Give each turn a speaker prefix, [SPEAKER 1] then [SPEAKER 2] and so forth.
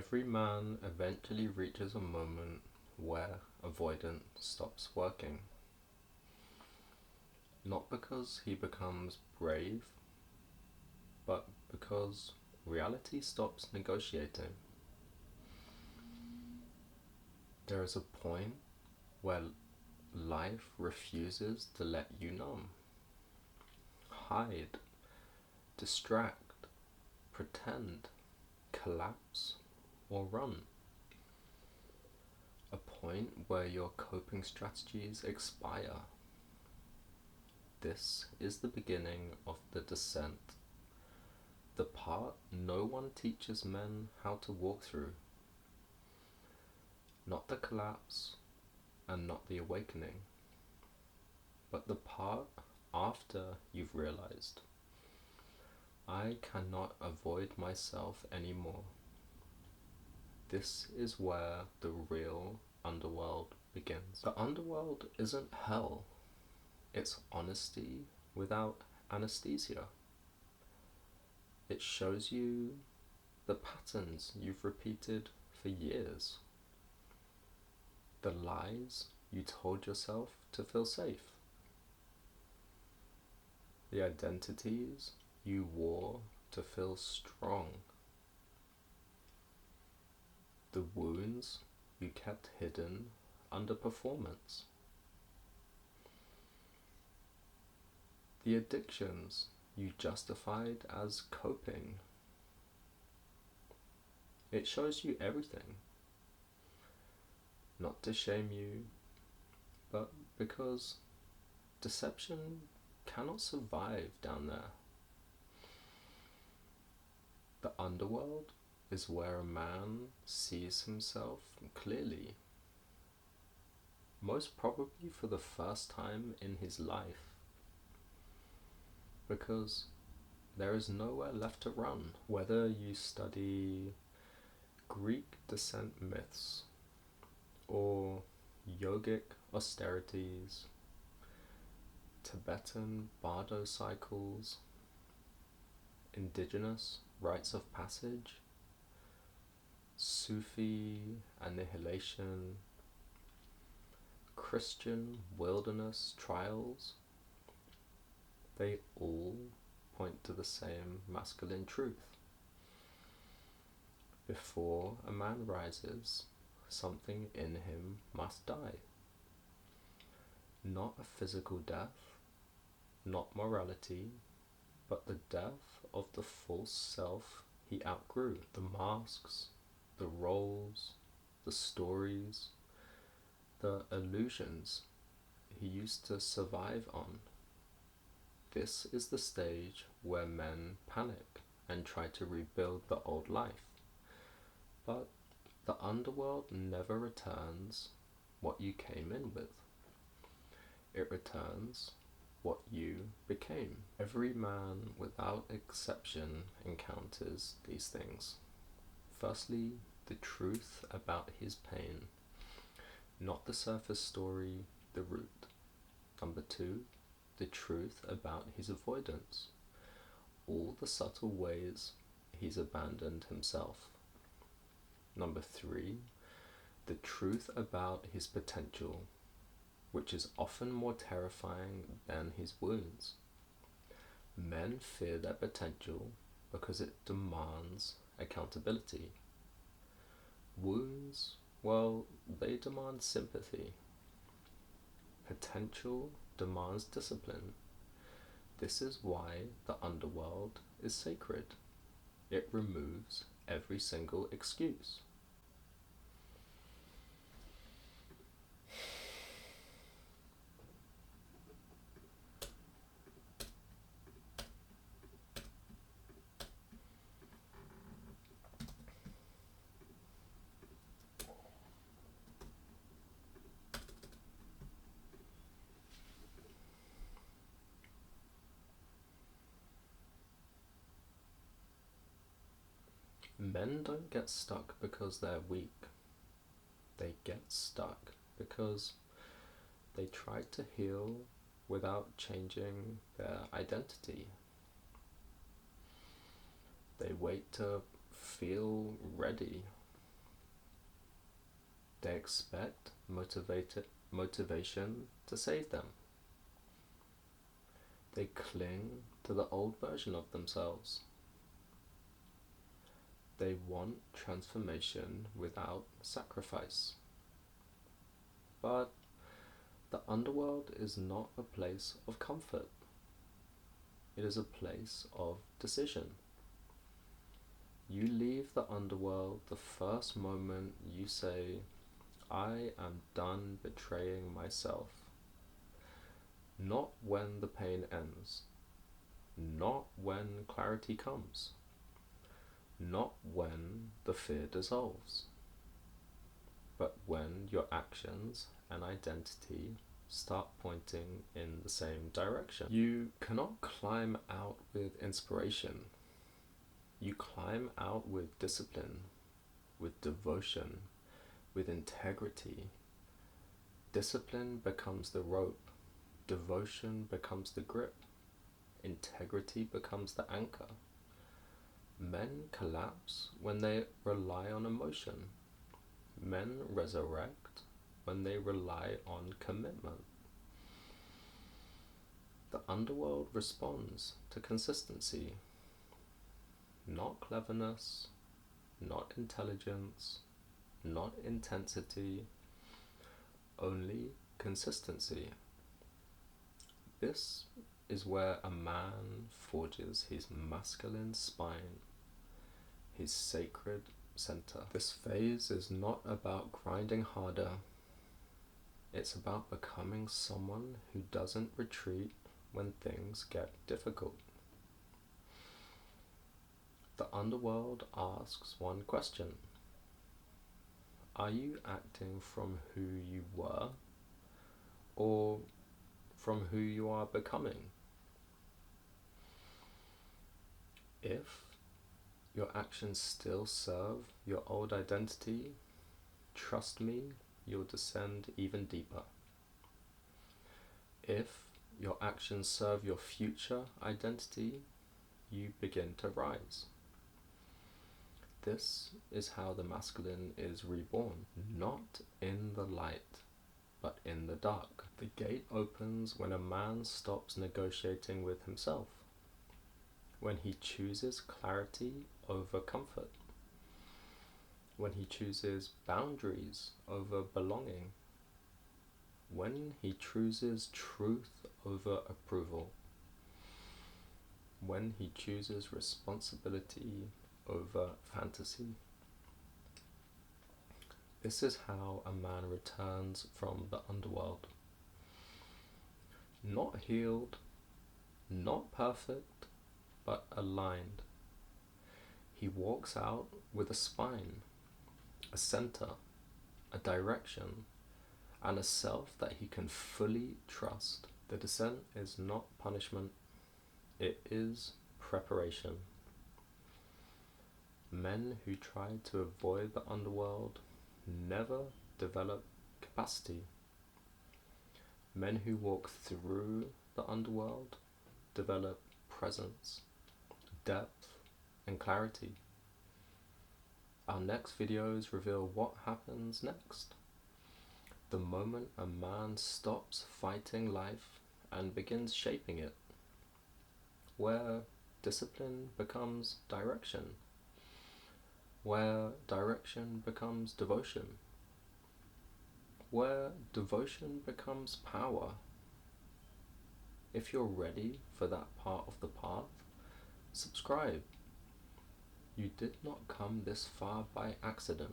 [SPEAKER 1] Every man eventually reaches a moment where avoidance stops working. Not because he becomes brave, but because reality stops negotiating. There is a point where life refuses to let you numb, hide, distract, pretend, collapse, or run. A point where your coping strategies expire. This is the beginning of the descent, the part no one teaches men how to walk through. Not the collapse and not the awakening, but the part after you've realized, I cannot avoid myself anymore. This is where the real underworld begins. The underworld isn't hell, it's honesty without anesthesia. It shows you the patterns you've repeated for years, the lies you told yourself to feel safe, the identities you wore to feel strong, the wounds you kept hidden under performance, the addictions you justified as coping. It shows you everything, not to shame you, but because deception cannot survive down there. The underworld is where a man sees himself clearly, most probably for the first time in his life, because there is nowhere left to run. Whether you study Greek descent myths or yogic austerities, Tibetan bardo cycles, indigenous rites of passage, Sufi annihilation, Christian wilderness trials, they all point to the same masculine truth. Before a man rises, something in him must die. Not a physical death, not morality, but the death of the false self he outgrew. The masks, the roles, the stories, the illusions he used to survive on. This is the stage where men panic and try to rebuild the old life. But the underworld never returns what you came in with. It returns what you became. Every man, without exception, encounters these things. Firstly, the truth about his pain, not the surface story, the root. Number 2, the truth about his avoidance, all the subtle ways he's abandoned himself. Number 3, the truth about his potential, which is often more terrifying than his wounds. Men fear their potential because it demands accountability. Wounds, well, they demand sympathy. Potential demands discipline. This is why the underworld is sacred. It removes every single excuse. Men don't get stuck because they're weak. They get stuck because they try to heal without changing their identity. They wait to feel ready They expect motivation to save them. They cling to the old version of themselves. They want transformation without sacrifice. But the underworld is not a place of comfort. It is a place of decision. You leave the underworld the first moment you say, I am done betraying myself. Not when the pain ends. Not when clarity comes. Not when the fear dissolves. But when your actions and identity start pointing in the same direction. You cannot climb out with inspiration. You climb out with discipline, with devotion, with integrity. Discipline becomes the rope. Devotion becomes the grip. Integrity becomes the anchor. Men collapse when they rely on emotion. Men resurrect when they rely on commitment. The underworld responds to consistency. Not cleverness, not intelligence, not intensity, only consistency. This is where a man forges his masculine spine, his sacred center. This phase is not about grinding harder. It's about becoming someone who doesn't retreat when things get difficult. The underworld asks one question. Are you acting from who you were or from who you are becoming? If your actions still serve your old identity, trust me, you'll descend even deeper. If your actions serve your future identity, you begin to rise. This is how the masculine is reborn, not in the light, but in the dark. The gate opens when a man stops negotiating with himself, when he chooses clarity over comfort, when he chooses boundaries over belonging, when he chooses truth over approval, when he chooses responsibility over fantasy. This is how a man returns from the underworld. Not healed, not perfect, but aligned. He walks out with a spine, a center, a direction, and a self that he can fully trust. The descent is not punishment, it is preparation. Men who try to avoid the underworld never develop capacity. Men who walk through the underworld develop presence, depth, and clarity. Our next videos reveal what happens next. The moment a man stops fighting life and begins shaping it, where discipline becomes direction, where direction becomes devotion, where devotion becomes power. If you're ready for that part of the path, subscribe. You did not come this far by accident.